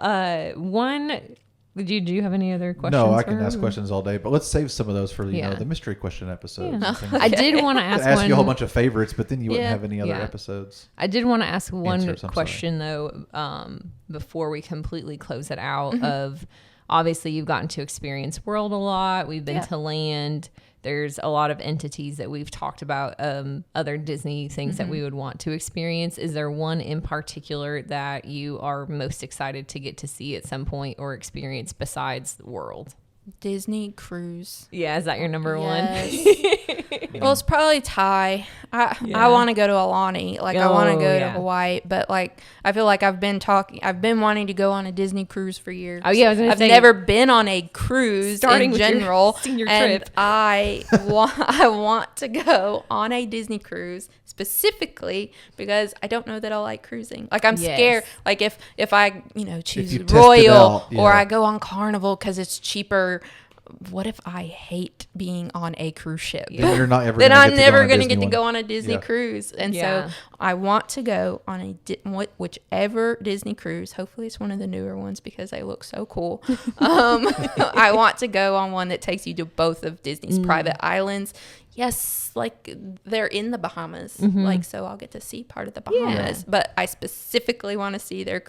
Do you have any other questions? No, I can ask questions all day, but let's save some of those for the mystery question episodes. Yeah. and things I did want to ask you a whole bunch of favorites, but then you wouldn't Yeah. have any other Yeah. episodes. I did want to ask one Answers, I'm question though, before we completely close it out. Of obviously you've gotten to experience World a lot. We've been to Land. There's a lot of entities that we've talked about, other Disney things that we would want to experience. Is there one in particular that you are most excited to get to see at some point or experience besides the World? Disney cruise. Yeah, is that your number one? Well, it's probably Thai. I want to go to Alani. Like I want to go to Hawaii, but like I feel like I've been wanting to go on a Disney cruise for years. Oh yeah, I've never been on a cruise starting in with your general. senior and trip. I want to go on a Disney cruise specifically because I don't know that I'll like cruising. Like I'm scared. Like if I choose you test it Royal out, or yeah. I go on Carnival because it's cheaper. What if I hate being on a cruise ship? Then you're not ever. Then gonna I'm get to never go on a going to Disney get to one. go on a Disney Yeah. cruise. And Yeah. so I want to go on whichever Disney cruise. Hopefully it's one of the newer ones because they look so cool. I want to go on one that takes you to both of Disney's private islands. Yes, like they're in the Bahamas. Like, so I'll get to see part of the Bahamas. But I specifically want to see their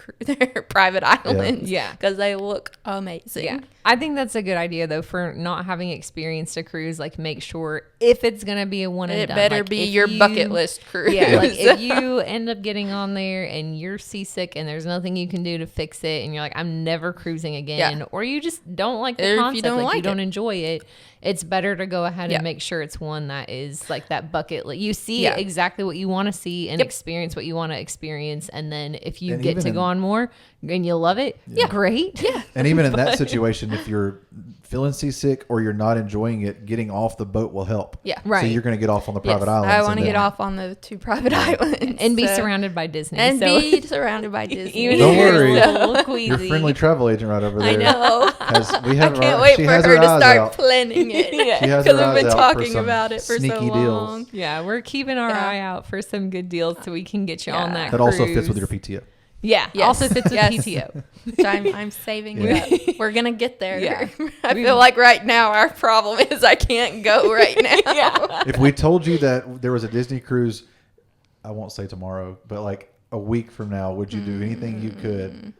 private islands. Yeah. Because they look amazing. Yeah. I think that's a good idea though, for not having experienced a cruise. Like, make sure if it's going to be a one and It done, better like, be if your you- bucket list cruise. Yeah, like if you end up getting on there and you're seasick and there's nothing you can do to fix it and you're like, I'm never cruising again, or you just don't like the Or if you concept, don't like you like don't it. enjoy it, it's better to go ahead and make sure it's one that is like that bucket list. You see exactly what you want to see and experience what you want to experience, and then if you And get even to go on more and you love it, great. Yeah. And even in that situation, if you're feeling seasick or you're not enjoying it, getting off the boat will help. Yeah. Right. So you're going to get off on the private Yes, islands. I want to and get then- off on the 2 private islands And be so- surrounded by Disney. and so be surrounded by Disney. even Don't if you're worry. a little queasy. Your friendly travel agent right over there. I know. We have I can't wait she for has her to eyes start out. planning it. She has Because her we've been eyes out for talking some about it for so sneaky long. deals. Yeah, we're keeping our eye out for some good deals so we can get you on that That also fits cruise. with your PTO. Yeah, Yes. also fits with Yes. PTO. Which I'm saving it up. We're going to get there. Yeah. I feel like right now our problem is I can't go right now. If we told you that there was a Disney cruise, I won't say tomorrow, but like a week from now, would you do anything you could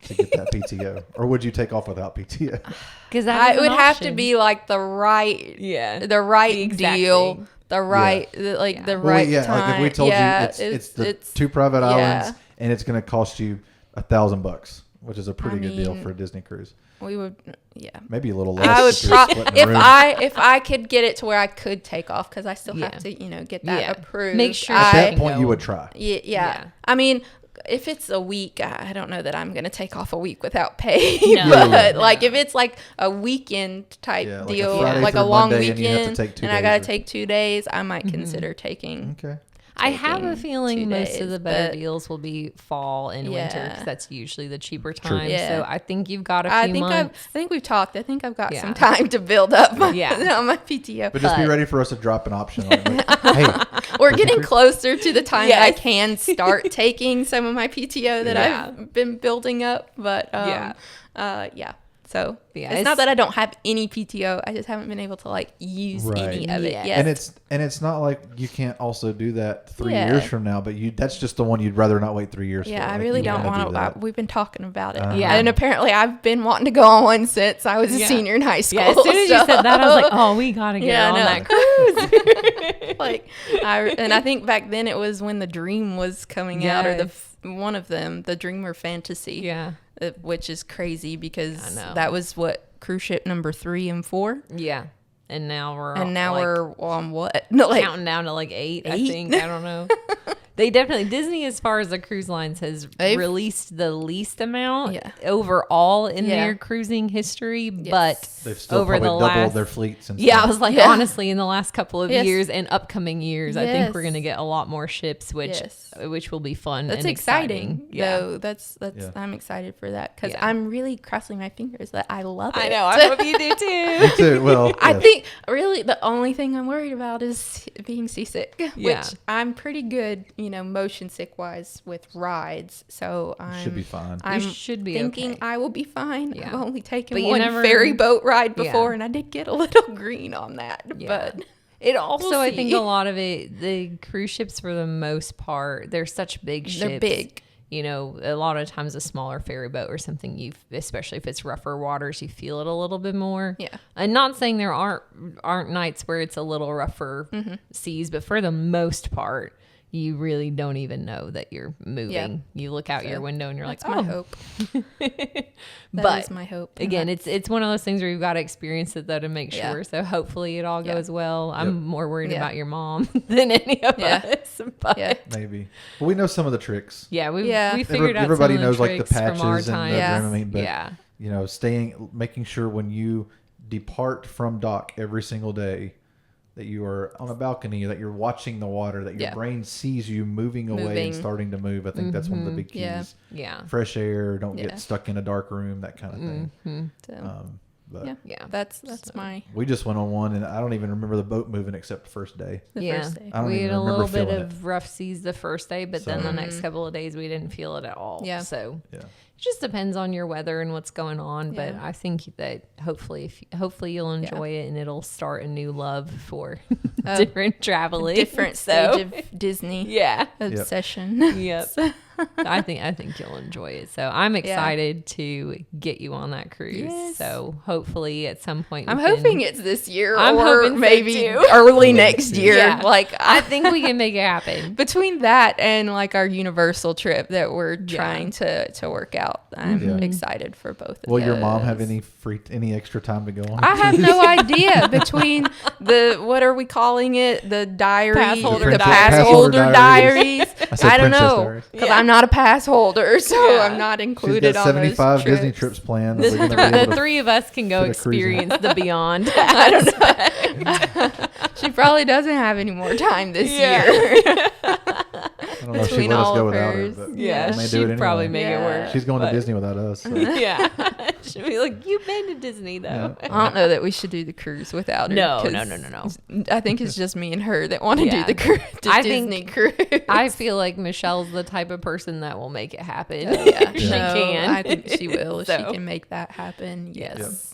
to get that PTO? Or would you take off without PTO? Because It would have to be like the right the deal. exact thing. the right the right time. Like if we told you it's the 2 private islands and it's going to cost you $1,000, which is a pretty good deal for a Disney cruise. We would, maybe a little less. I would if I could get it to where I could take off, because I still have to, get that approved. Make sure at that point you would try. Yeah. I mean, if it's a week, I don't know that I'm going to take off a week without pay. No. But like if it's like a weekend type deal, like a long Monday weekend, and I got to take 2 days, I might consider taking. Okay. I have a feeling most of the better days, deals will be fall and winter, because that's usually the cheaper time. Yeah. So I think you've got a few months. I think we've talked. I think I've got some time to build up on my PTO. But just be ready for us to drop an option. Hey, we're getting closer to the time that I can start taking some of my PTO that I've been building up. But So it's not that I don't have any PTO. I just haven't been able to like use any of it yet. And it's not like you can't also do that 3 years from now, but that's just the one you'd rather not wait 3 years for. I really don't want to. We've been talking about it. Yeah. And apparently I've been wanting to go on one since I was a senior in high school. Yeah, as soon as you said that, I was like, oh, we got to get on that cruise. I think back then it was when the Dream was coming out, or one of them, the Dreamer Fantasy. Yeah. Which is crazy because that was what cruise ship number 3 and 4. Yeah. And now we're on what? No, like counting down to like 8, I think. I don't know. They definitely, Disney, as far as the cruise lines, has released the least amount overall in their cruising history, but they've still over probably the doubled their fleets. And I was like, honestly, in the last couple of years and upcoming years, I think we're going to get a lot more ships, which will be fun. That's and exciting. Though that's I'm excited for that, because I'm really crossing my fingers that I love it. I know. I hope you do too. Me too. Well, I think really the only thing I'm worried about is being seasick, which I'm pretty good, motion sick wise with rides. So I should be fine. I'm should be thinking I will be fine. Yeah. I've only taken one ferry boat ride before, and I did get a little green on that. Yeah. But it also, I think a lot of it, the cruise ships for the most part, they're such big ships. They're big. A lot of times a smaller ferry boat or something, especially if it's rougher waters, you feel it a little bit more. Yeah. And not saying there aren't nights where it's a little rougher seas, but for the most part, you really don't even know that you're moving. Yep. You look out your window and you're like, my hope. That is my hope. Again, it's one of those things where you've got to experience it though to make sure. So hopefully it all goes well. I'm more worried about your mom than any of us. But maybe. But we know some of the tricks. Yeah, we figured out everybody some of knows the like the tricks from our patches and time. the Dramamine, but making sure when you depart from dock every single day that you are on a balcony, that you're watching the water, that your brain sees you moving away and starting to move. I think that's one of the big keys. Yeah. Fresh air, don't get stuck in a dark room, that kind of thing. But that's my. We just went on one, and I don't even remember the boat moving except the first day. We had a little bit of rough seas the first day, but then the next couple of days we didn't feel it at all. Yeah. So it just depends on your weather and what's going on. But I think that hopefully you'll enjoy it, and it'll start a new love for different traveling, different stage of Disney obsession. Yep. I think you'll enjoy it. So I'm excited to get you on that cruise. Yes. So hopefully at some point I'm hoping it's this year, I'm or hoping maybe so early next year. Yeah. Like I think we can make it happen. Between that and like our Universal trip that we're trying to work out, I'm excited for both of those. Will your mom have any extra time to go on? I have no idea. Between what are we calling it? The diary, pass holder diaries. I don't know, because I'm not a pass holder, so I'm not included on those 75 trips. Disney trips planned. The 3 of us can go experience the beyond. I don't know. She probably doesn't have any more time this year. I don't know if she'd let us go without her. But she'd probably make it work. She's going to Disney without us. So. She'd be like, you've been to Disney, though. I don't know that we should do the cruise without her. No. I think it's just me and her that want to do the cruise. Disney cruise. I feel like Michelle's the type of person that will make it happen. She can. I think she will. She can make that happen. Yes.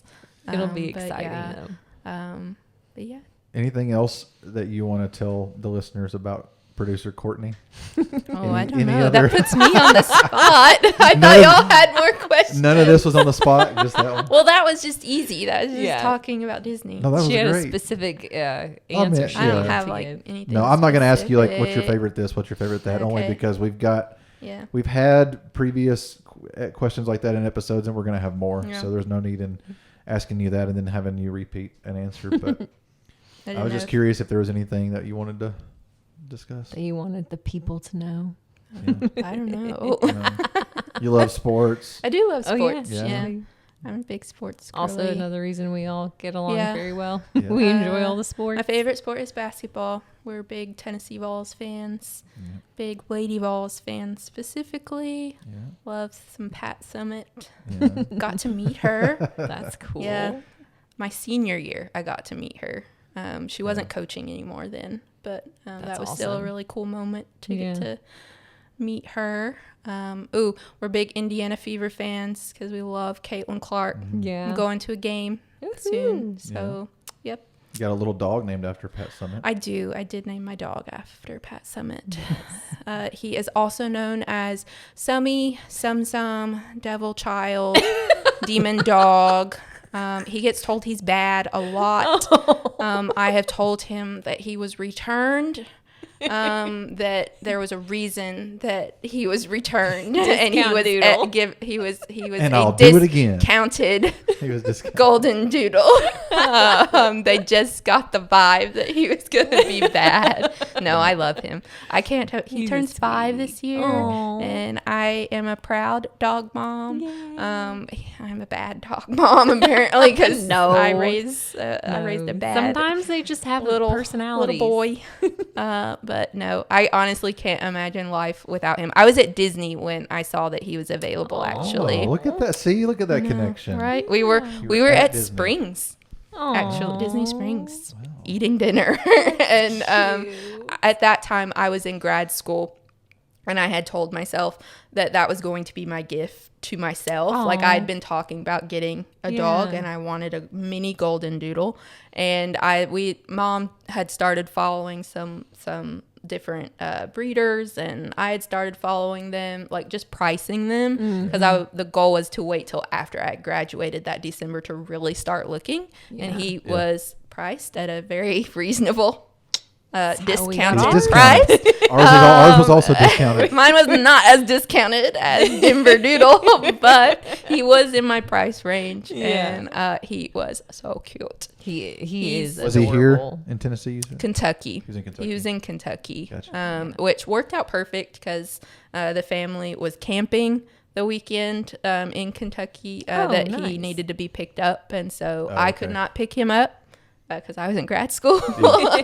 It'll be exciting, though. But yeah. Anything else that you want to tell the listeners about Producer Courtney? Oh, I don't any know. other- That puts me on the spot. I thought y'all had more questions. None of this was on the spot, just that one. Well, that was just easy. That was just Yeah. talking about Disney. No, that was She had great. a specific answer. man, she I don't wanted have to like give. anything. No, I'm not going to ask you like what's your specific. favorite this, what's your favorite that, only Okay. because Yeah. we've had previous questions like that in episodes, and we're going to have more. Yeah. So there's no need in asking you that and then having you repeat an answer. But I was just curious if there was anything that you wanted to discuss. That you wanted the people to know. Yeah. I don't know. You love sports. I do love Oh, sports. yeah. Yeah. Yeah. I'm a big sports girly. Also, another reason we all get along Yeah. very well. Yeah. We enjoy all the sports. My favorite sport is basketball. We're big Tennessee Vols fans. Yeah. Big Lady Vols fans specifically. Yeah. Love some Pat Summitt. Yeah. Got to meet her. That's cool. Yeah. My senior year, I got to meet her. She wasn't coaching anymore then, but that That's was still a awesome. really cool moment to Yeah. get to meet her. We're big Indiana Fever fans because we love Caitlin Clark. Yeah. I'm going to a game soon. So, yep. You got a little dog named after Pat Summitt. I do. I did name my dog after Pat Summitt. He is also known as Summy, Sum, Devil Child, Demon Dog. He gets told he's bad a lot. I have told him that he was returned. That there was a reason that he was returned, and he was And I'll do it again. discounted He was just golden doodle. They just got the vibe that he was going to be bad. No, I love him. I can't. He He's turns 5 this year, Aw. and I am a proud dog mom. I'm a bad dog mom apparently because No. I raised a bad Sometimes they just have little personalities. little boy. But no, I honestly can't imagine life without him. I was at Disney when I saw that he was available. Actually, Oh, look at that. See, look at that connection. right? We were were at at Disney. Springs. Aw. Actually, Disney Springs, Wow. eating dinner. And at that time, I was in grad school, and I had told myself that was going to be my gift to myself. Aw. Like, I'd been talking about getting a dog, Yeah. and I wanted a mini golden doodle. And Mom had started following some different breeders, and I had started following them, like just pricing them, because the goal was to wait till after I graduated that December to really start looking. And he was priced at a very reasonable how we got discounted ours. It's price. discounted. Ours was also discounted. Mine was not as discounted as Denver Doodle, but he was in my price range, and he was so cute. He is Was he here adorable. in Tennessee? You said? Kentucky. He was in Kentucky. He was in Kentucky, Gotcha. which worked out perfect because the family was camping the weekend in Kentucky that nice. he needed to be picked up, and so Oh, I okay. could not pick him up because I was in grad school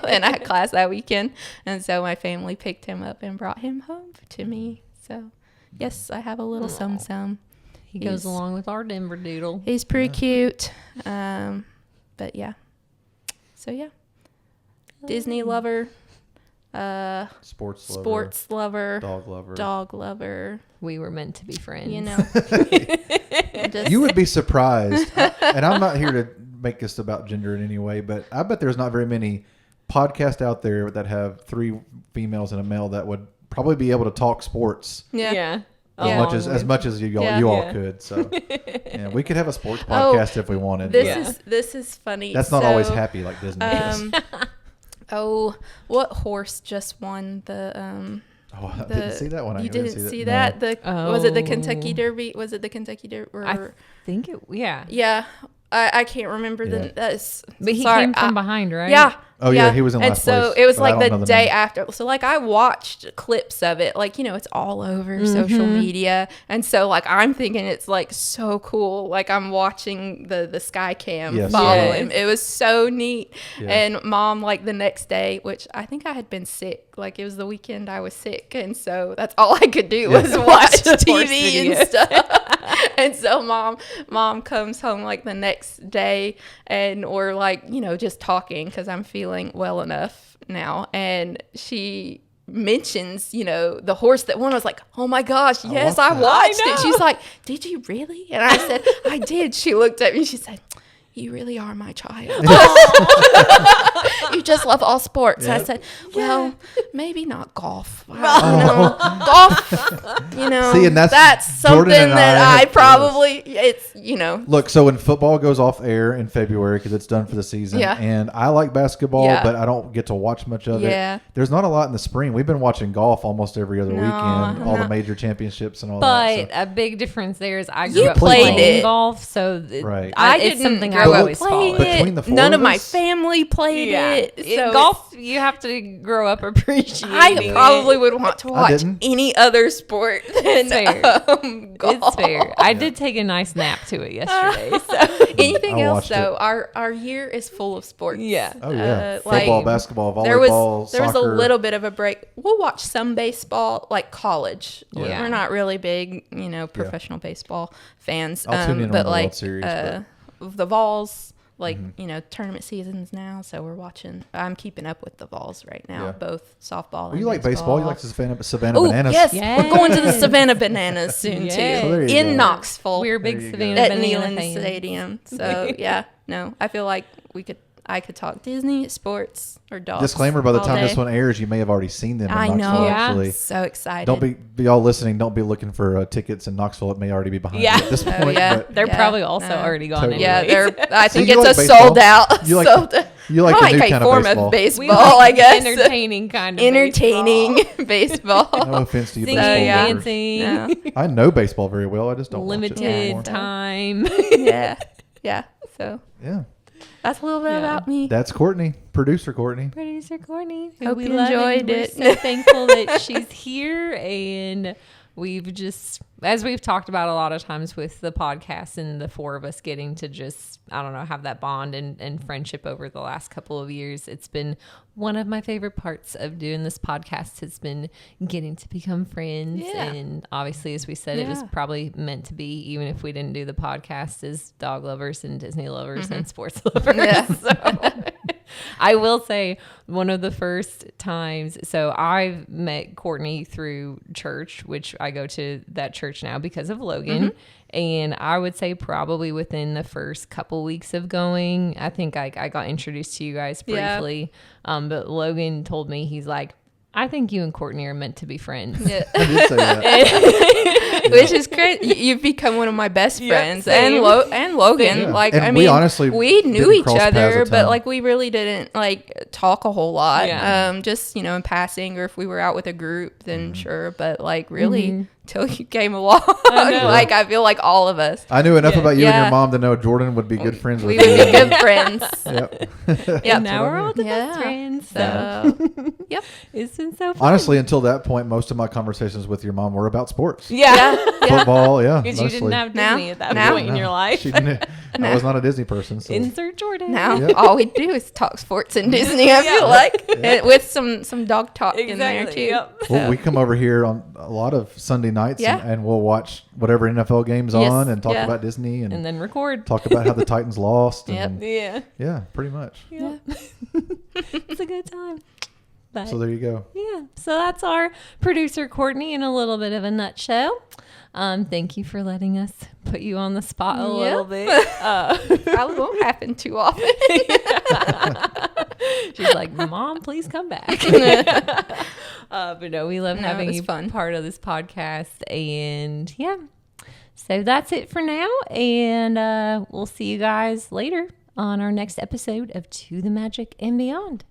and I had class that weekend, and so my family picked him up and brought him home to me. So yes, I have a little Sum. He goes along with our Denver Doodle. He's pretty cute. But yeah. So yeah. Disney lover, Sports lover. sports lover, Dog lover. dog lover, We were meant to be friends. you know. Just, You would be surprised, and I'm not here to make this about gender in any way, but I bet there's not very many podcasts out there that have 3 females and a male that would probably be able to talk sports yeah. as much as you all Yeah. could. So yeah, we could have a sports podcast if we wanted. This is funny. That's not always So, happy like Disney is. What horse just won the Oh, I didn't see that one. You I didn't didn't see No. that? Was it the Oh. Kentucky Derby? Was it the Kentucky Derby? I think it. Yeah. Yeah, I can't remember Yeah. But he came from behind, right? Yeah. Oh, yeah, he was in and last so place, it was but I like don't the know the day name. after. So like I watched clips of it, like, it's all over social media. And so like I'm thinking it's like so cool. Like I'm watching the sky cam Yes. follow Yes. him. It was so neat. Yeah. And Mom, like the next day, which I think I had been sick, like it was the weekend I was sick. And so that's all I could do was watch Horse TV and videos. stuff. And so mom comes home like the next day, and we're like, just talking because I'm feeling well enough now. And she mentions, the horse that won. I was like, oh my gosh, yes, I watched it. She's like, did you really? And I said, I did. She looked at me and she said, you really are my child. You just love all sports. Yeah. I said, well, maybe not golf. Golf, See, and that's something Jordan and that I I have- probably, Look, so when football goes off air in February because it's done for the season, Yeah. and I like basketball, Yeah. but I don't get to watch much of Yeah. it. There's not a lot in the spring. We've been watching golf almost every other weekend, all the major championships and all But that. a big difference there is I You grew up played playing it. golf, so Right. it's didn't something I grow up always playing followed. it. Between the four None of of my us? family played it. So Golf, you have to grow up appreciating I probably would want to watch didn't. any other sport than fair. golf. It's fair. I did take a nice nap to it yesterday. So Anything I else watched though? Our year is full of sports. Yeah. Oh yeah, like, football, basketball, volleyball, there was a soccer. little bit of a break. We'll watch some baseball, like college. Yeah. We're not really big, professional baseball fans. I'll tune in but on the like World Series, but- the Vols, like tournament seasons now, so we're watching. I'm keeping up with the Vols right now, Yeah. both softball. Well, and you like baseball? You like Savannah Oh Bananas? yes, Yes. we're going to the Savannah Bananas soon Yes. too, Well, there you in go. Knoxville. we're big There you go. Savannah at Banana Neyland fans. Stadium. So yeah, no, I feel like I could talk Disney, sports, or dogs. Disclaimer: by the all time day. this one airs, you may have already seen them. In I Knoxville, know. Yeah. Actually, So excited. don't be all listening. Don't be looking for tickets in Knoxville. It may already be behind Yeah. you at this Oh, point. yeah. But They're Yeah, probably also no. already gone. Totally. Yeah, anyways. I So think you it's like a baseball? sold out. You like- sold you like I the like new a kind form of baseball. of We baseball, like I guess. entertaining kind of Entertaining No baseball. offense to you, Singing, baseball yeah. lovers. dancing, No. I know baseball very well. I just don't watch it limited anymore. time. Yeah, yeah. So Yeah, that's a little bit Yeah. about me. that's Courtney, producer Courtney. Producer Courtney, who Hope we you love and enjoyed we're it. so thankful that she's here, and we've just, as we've talked about a lot of times with the podcast and the four of us getting to just, I don't know, have that bond and friendship over the last couple of years. It's been one of my favorite parts of doing this podcast has been getting to become friends. Yeah. And obviously, as we said, it was Yeah. probably meant to be, even if we didn't do the podcast, as dog lovers and Disney lovers and sports lovers. Yeah. So I will say one of the first times, so I've met Courtney through church, which I go to that church now because of Logan. And I would say probably within the first couple weeks of going, I think I got introduced to you guys Yeah. briefly. But Logan told me, he's like, I think you and Courtney are meant to be friends. Yeah. I did say that. Which is crazy. You've become one of my best friends, same. and Logan. Yeah. Like, And I we mean, honestly we knew didn't each cross paths other, a but ton. like we really didn't like talk a whole lot. Yeah. Just in passing, or if we were out with a group, then sure. But like really, till you came along, know. like I feel like all of us, I knew enough about you and Yeah. your mom to know Jordan would be good friends we with would you. be good friends. Yep. Yep. And now we're all the Yeah. best friends. So So, yep. it's been so fun. Honestly, until that point, most of my conversations with your mom were about sports. Yeah. Football, yeah. Because you didn't mostly. have Now- Disney at that now- point in your life. She didn't, I was not a Disney person. So. Insert Jordan. Now Yep. all we do is talk sports and Disney. I feel like and with some dog talk in there too. Yep. Well, we come over here on a lot of Sunday nights Yeah. and we'll watch whatever NFL game's Yes, on and talk yeah. about Disney and, And then record. talk about how the Titans lost. Yep. And, Yeah. yeah, pretty much. Yep. It's a good time. But So there you go. yeah. So that's our producer Courtney in a little bit of a nutshell. Thank you for letting us put you on the spot a little bit. Probably won't happen too often. She's like, Mom, please come back. But no, we love No, it having was you fun. part of this podcast. And yeah, so that's it for now. And we'll see you guys later on our next episode of To the Magic and Beyond.